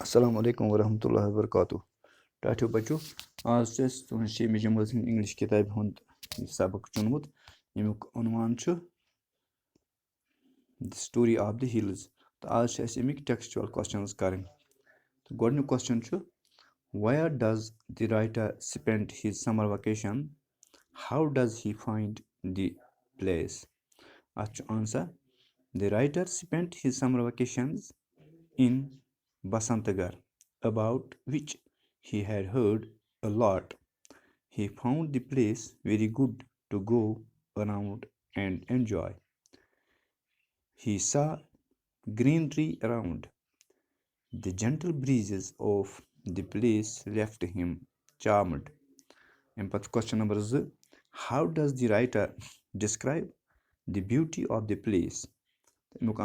Assalamu alaikum warahmatullahi wabarakatuh. ठाठियो बच्चों आज तुम जमगज इंग्लिश किताब हुंद सबक चुनमुत यमुक उन्वान छु the story of the hills तो आज अमिक टेक्सचुअल क्वेश्चंस करें तो गोडन्यू क्वेश्चन छु where does the writer spend his summer vacation, how does he find the place? Ach answer, the writer spent his summer vacations in Basantagar, about which he had heard a lot. He found the place very good to go around and enjoy. He saw greenery around. The gentle breezes of the place left him charmed. And question number 2. How does the writer describe the beauty of the place?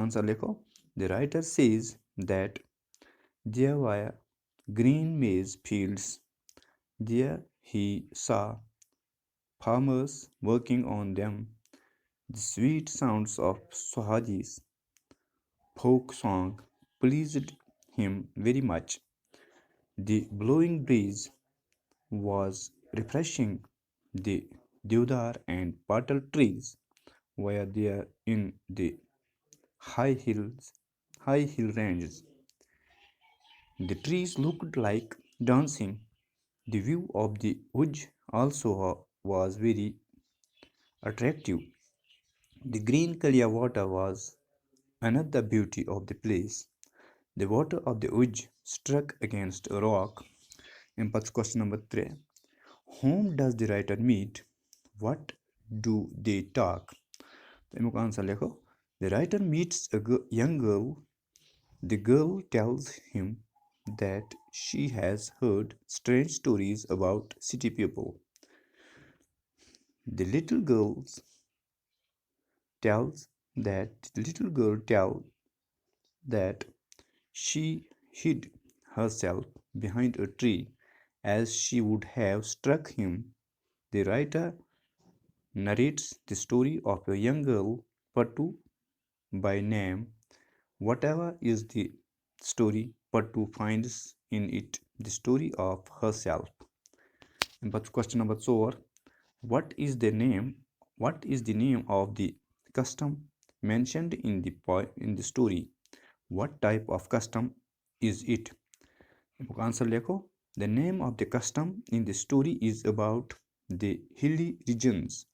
Answer lekho. The writer says that there were green maize fields. There he saw farmers working on them. The sweet sounds of Swahadi's folk song pleased him very much. The blowing breeze was refreshing. The deodar and pattle trees were there in the high hill ranges. The trees looked like dancing. The view of the Uj also was very attractive. The green Kalia water was another beauty of the place. The water of the Uj struck against a rock. And question number 3. Whom does the writer meet? What do they talk? Answer lekho. The writer meets a young girl. The girl tells him that she has heard strange stories about city people. The little girl tells that she hid herself behind a tree as she would have struck him. The writer narrates the story of a young girl, Patu by name. Whatever is the story, Patu finds in it the story of herself. But question number 4. What is the name of the custom mentioned in the story? What type of custom is it? Answer lekho. The name of the custom in the story is about the hilly regions.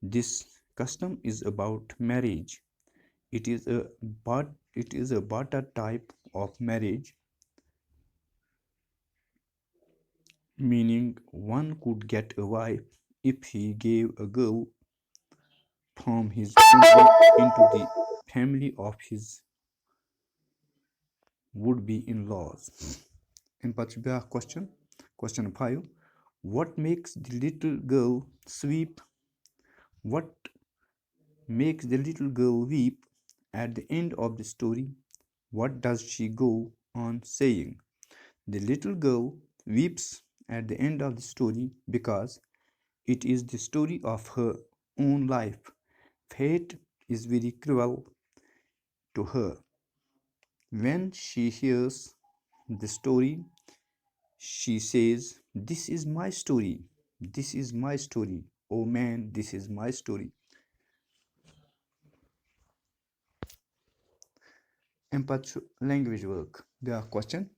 This custom is about marriage. It is a barter type of marriage, meaning one could get a wife if he gave a girl from his family into the family of his would-be in-laws. In particular question 5. What makes the little girl sweep? What makes the little girl weep at the end of the story? What does she go on saying? The little girl weeps at the end of the story because it is the story of her own life. Fate is very cruel to her. When she hears the story, she says, "This is my story. This is my story. Oh man, this is my story." Empath language work. The question.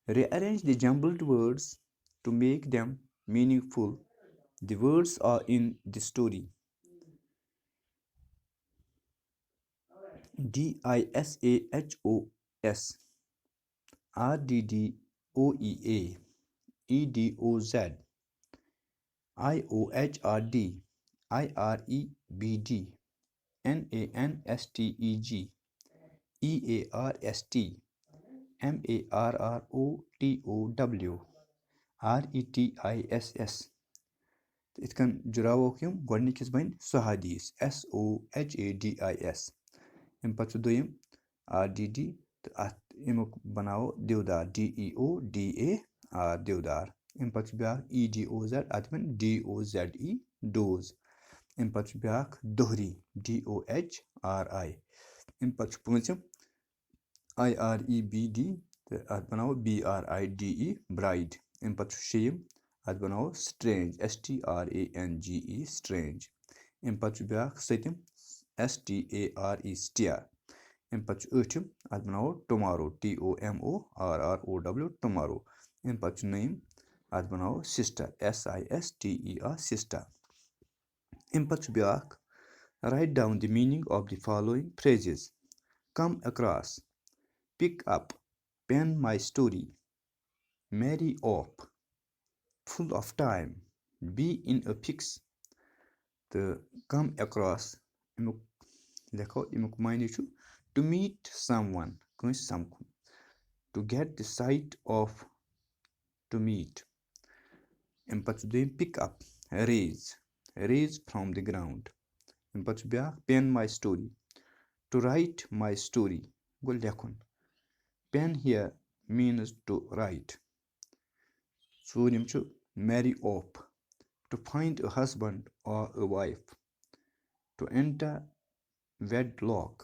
Rearrange the jumbled words to make them meaningful. The words are in the story. DISAHOS, RDDOEA, EDOZ, IOHRD, IREBD, NANSTEG, EARST, MARROTOW, RETISS. It can Jurawokium, Guarnikis Bain, Sohadis, SOHADIS. Empathudoyum, RDD, Imuk Banao, Deodar, DEODA, Deodar. Empathubiak, EDOZ, Atman, DOZE, Dose. Empathubiak, Dohri, DOHRI. Empathupunchum, IREBD, تہٕ اَتھ بَناوو BRIDE bride. اَمہِ پَتہٕ چھُ شیٚیِم اَتھ بَناوو strange STRANGE strange. اَمہِ پَتہٕ چھُ بیٛاکھ سٔتِم STARE سٹِیَر. اَمہِ پَتہٕ چھُ ٲٹھِم اَتھ بَناوو ٹُمارو TOMORROW ٹُمارو. اَمہِ پَتہٕ چھُ نٔیِم اَتھ بَناوو سِسٹَر SISTER سِسٹَر. اَمہِ پَتہٕ چھُ بیٛاکھ write down the meaning of the following phrases. Come across, pick up, pen my story, marry off, full of time, be in a fix. تہٕ come across اَمیُک لیکھو اَمیُک معنی چھُ to meet someone کٲنٛسہِ سَمکھُن. to get the sight of to meet. اَمہِ پَتہٕ چھُ دوٚیِم pick up raise from the ground. اَمہِ پَتہٕ چھُ بیٛاکھ pen my story to write my story گوٚو لیکھُن. pen here means to write. ژوٗرِم چھُ marry off to find a husband or a wife. to enter wedlock.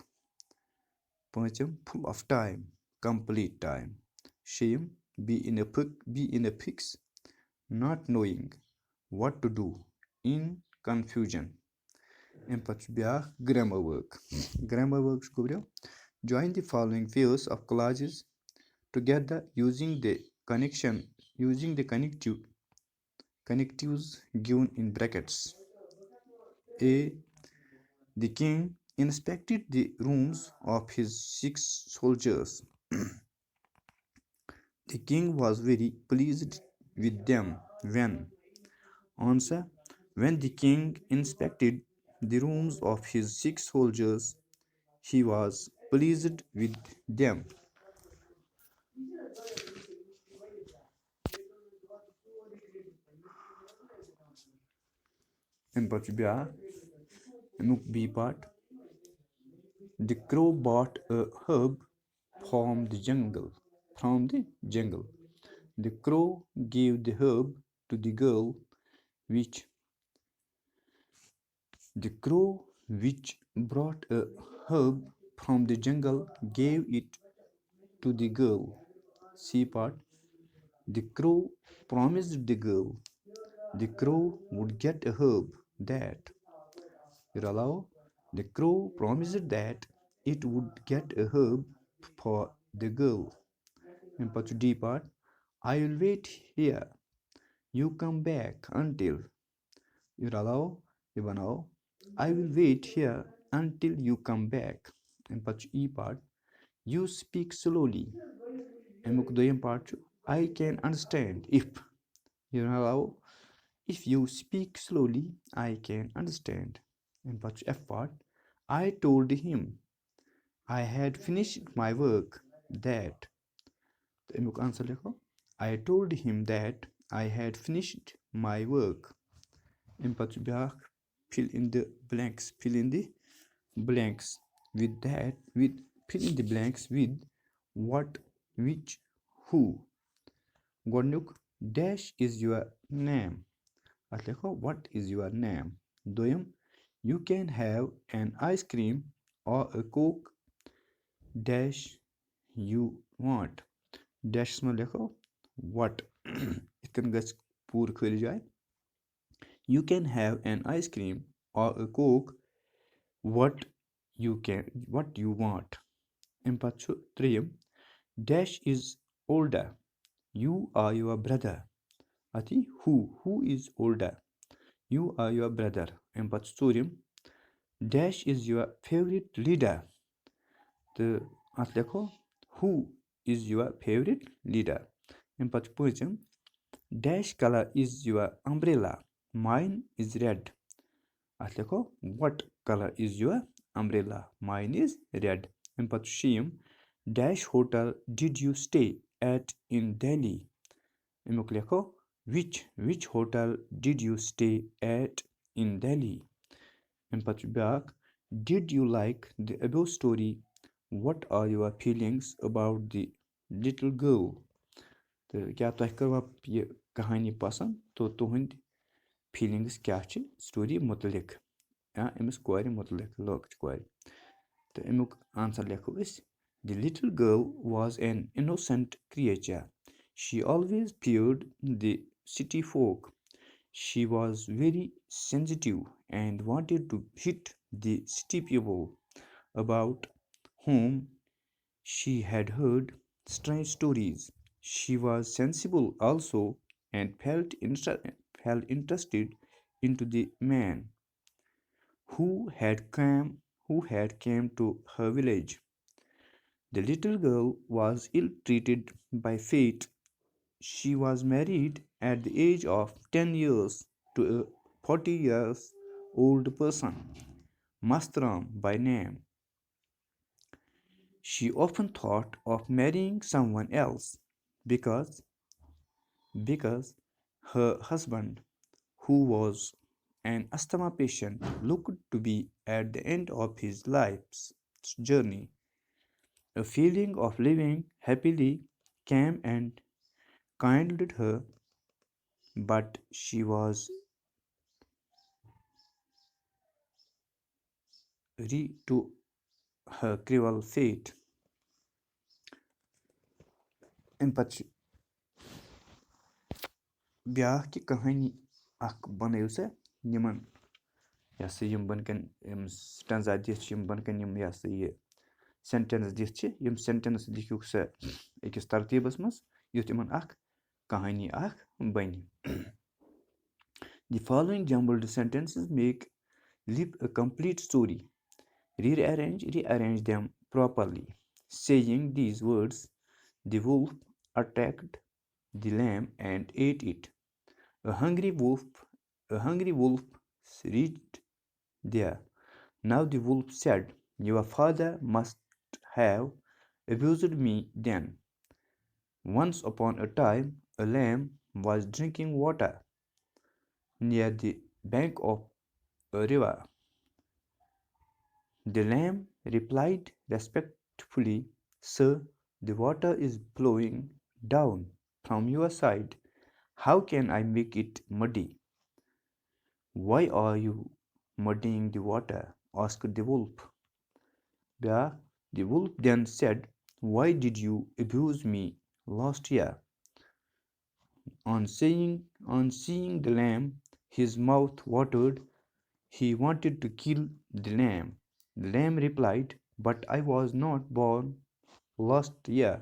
پٲنٛژِم full of time complete time. شیٚیِم be in a fix not knowing what to do in confusion. اَمہِ پَتہٕ چھُ بیٛاکھ grammar work چھُ گوٚبرِو join the following pairs of clauses together using the connectives given in brackets. A. The king inspected the rooms of his 6 soldiers. The king was very pleased with them when. Answer. When the king inspected the rooms of his 6 soldiers, he was pleased with them. اَمہِ پَتہٕ چھُ بیٛاکھ اَمیُک B part. The crow bought a herb from the jungle. The crow gave the herb to the girl which brought a herb from the jungle gave it to the girl. C part. The crow promised the girl the crow would get a herb that. The crow promised that it would get a herb for the girl. And but D part. I will wait here. You come back until. I will wait here until you come back. And but E part. You speak slowly. And part. I can understand if. If you speak slowly, I can understand. And but F part. I told him I had finished my work that. Answer I told him that I had finished my work. And but fill in the blanks with that fill in the blanks with what, which, who. Godnuk dash is your name. What is your name? Doyum, you can have an ice cream or a coke dash you want. Dash what? It can get poor khali. You can have an ice cream or a coke what you want. Empachu 3. Dash is older. You are your brother. Ati who is older? You are your brother. Empachu 4. Dash is your favorite leader. The atleko who is your favorite leader? Empachu 5. Dash color is your umbrella. Mine is red. Atleko what color is your umbrella? Mine is red. Empachu 6. Dash hotel did you stay at in Delhi? Emukleko which hotel did you stay at in Delhi? Empachu back. Did you like the above story? What are your feelings about the little girl? تہٕ کیٛاہ تۄہہِ کٔروا یہِ کہانی پسنٛد تہٕ تُہٕنٛدۍ feelings کیٛاہ چھِ story مُتعلِق یا أمِس کورِ مُتعلِق لۄکٕچ کورِ تہٕ اَمیُک آنسر لیکھو أسۍ The little girl was an innocent creature. She always feared the city folk. She was very sensitive and wanted to hit the city people about whom she had heard strange stories. She was sensible also and felt interested into the man who had come to her village. The little girl was ill treated by fate. She was married at the age of 10 years to a 40 years old person, Mastram by name. She often thought of marrying someone else because because her husband, who was an asthma patient, looked to be at the end of his life's journey. A feeling of living happily came and kindled her, but she was re to her cruel fate. اَمہِ پَتہٕ چھِ بیٛاکھ کہِ کہانی اَکھ بَنٲیِو سا یِمَن یہِ ہسا یِم بۄن کَنۍ یِم سٹنزا دِتھ چھِ یِم بۄن کَنۍ یِم یہِ ہسا یہِ سٮ۪نٹٮ۪نٕس دِتھ چھِ یِم سٮ۪نٹٮ۪نٕس لیکھِوکھ سا أکِس ترتیٖبَس منٛز یُتھ یِمَن اَکھ کہانی اَکھ بَنہِ The following jumbled sentences make live a complete story. Rearrange them properly. Saying these words, the wolf attacked the lamb and ate it. A hungry wolf reached there. Now the wolf said, "Your father must have abused me then." Once upon a time, a lamb was drinking water near the bank of a river. The lamb replied respectfully, "Sir, the water is flowing down from your side. How can I make it muddy?" "Why are you muddying the water?" asked the wolf. The wolf then said, "Why did you abuse me last year?" On seeing the lamb, his mouth watered. He wanted to kill the lamb. The lamb replied, "But I was not born last year."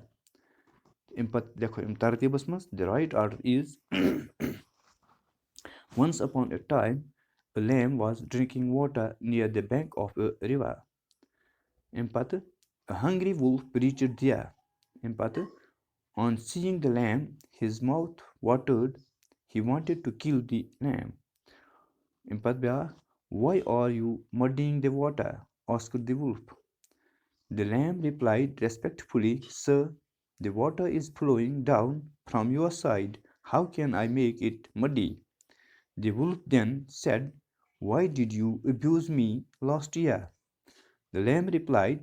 The right order is once upon a time, a lamb was drinking water near the bank of a river. A hungry wolf reached there. On seeing the lamb, his mouth watered. He wanted to kill the lamb. "Why are you muddying the water?" asked the wolf. The lamb replied respectfully, "Sir, the water is flowing down from your side. How can I make it muddy?" The wolf then said, "Why did you abuse me last year?" The lamb replied,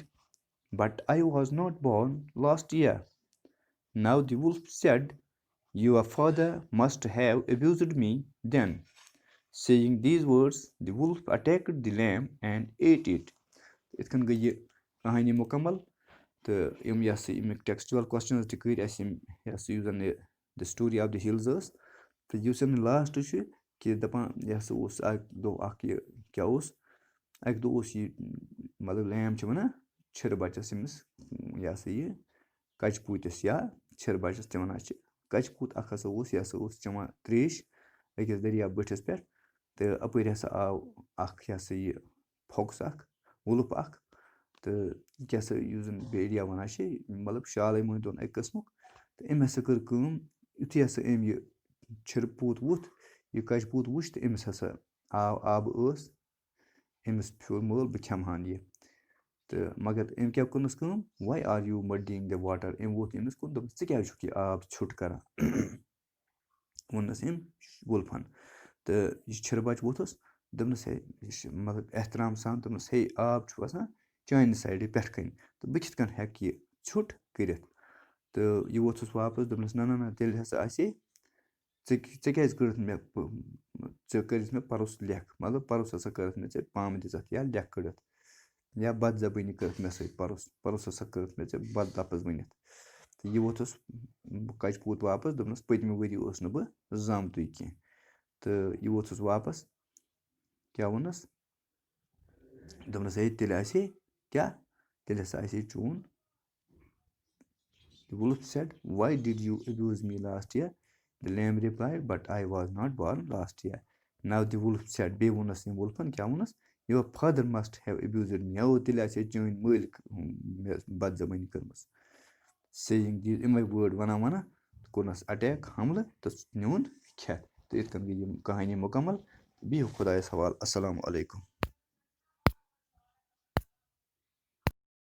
"But I was not born last year." Now the wolf said, "Your father must have abused me then." Saying these words, the wolf attacked the lamb and ate it. یِتھ کٔنۍ گٔے یہِ کہانی مُکمل تہٕ یِم یہِ ہسا ییٚمیُک ٹٮ۪کسچُوَل کوسچنٕز تہِ کٔرۍ اَسہِ یِم یہِ ہسا یُس زَن یہِ the story of the hills ٲس تہٕ یُس اَمیُک لاسٹ چھُ کہِ دَپان یہِ ہسا اوس اَکہِ دۄہ اکھ یہِ کیاہ اوس اَکہِ دۄہ اوس یہِ مطلب لیم چھِ وَنان چھِرٕ بَچَس أمِس یہِ ہسا یہِ کَچہِ پوٗتِس یا چھِرٕ بَچَس تہِ وَنان چھِ کَچہِ پوٗت اکھ ہسا اوس یہِ ہسا اوس چٮ۪وان تریش أکِس دٔریاب بٔٹھِس پٮ۪ٹھ تہٕ اَپٲرۍ ہسا آو اکھ یہِ ہسا یہِ فوکٕس اکھ وُلُف اکھ تہٕ یہِ کیاہ سا یُس زَن بیڈیا وَنان چھِ مطلب شالٕے مٲنۍتون اَکہِ قٕسمُک تہٕ أمۍ ہسا کٔر کٲم یُتھُے ہسا أمۍ یہِ چھِرٕ پوٗت ووٚتھ یہِ کَچہِ پوٗت وُچھ تہٕ أمِس ہسا آو آبہٕ ٲس أمِس پھیوٗر مٲل بہٕ کھٮ۪مہٕ ہن یہِ تہٕ مگر أمۍ کیاہ کٔرنَس کٲم "واے آر یوٗ مٔڈیِنٛگ دَ واٹر" أمۍ ووٚتھ أمِس کُن دوٚپنَس ژٕ کیازِ چھُکھ یہِ آب ژھیوٚٹ کران ووٚننَس أمۍ وُلفَن تہٕ یہِ چھِرٕ بَچہٕ ووٚتھُس دوٚپنَس ہے یہِ چھِ مطلب احترام سان دوٚپنَس ہے آب چھُ وَسان چانہِ سایڈٕ پٮ۪ٹھٕ کَنۍ تہٕ بہٕ کِتھ کٔنۍ ہٮ۪کہٕ یہِ ژھیوٚٹ کٔرِتھ تہٕ یہِ ووٚتھُس واپَس دوٚپنَس نہ تیٚلہِ ہسا آسے ژےٚ کیازِ کٔرٕتھ مےٚ ژےٚ کٔرِتھ مےٚ پَرُس لیکھ مطلب پَرُس ہسا کٔرٕتھ مےٚ ژےٚ پامہٕ دِژَتھ یا لیکھٕ کٔڑِتھ یا بدزبٲنی کٔرٕکھ مےٚ سۭتۍ پَرُس ہسا کٔرٕکھ مےٚ ژےٚ بد لفظ ؤنِتھ. تہٕ یہِ ووٚتھُس کَچہِ واپَس دوٚپنَس پٔتمہِ ؤری اوس نہٕ بہٕ زامتُے کینٛہہ. تہٕ یہِ ووٚتھُس واپَس کیٛاہ ووٚنَس دوٚپنَس ہے تیٚلہِ آسہِ کیٛاہ تیٚلہِ ہسا آسہِ چون. The wolf said, why did you abuse me last year? The lamb replied, but I was not born last year. Now the wolf said, بیٚیہِ ووٚنَس ییٚمۍ وولفَن کیٛاہ ووٚنَس, your father must have abused me. تیٚلہِ آسہِ چٲنۍ مٲلۍ مےٚ بدزبٲنی کٔرمٕژ. Saying these یِمَے word وَنان کوٚرنَس اَٹیک حملہٕ تہٕ نیوٗن کھٮ۪تھ. تہٕ یِتھ کٔنۍ گٔے یِم کہانی مُکمل. بِہِو خۄدایَس حوالہٕ. اَسلامُ علیکُم.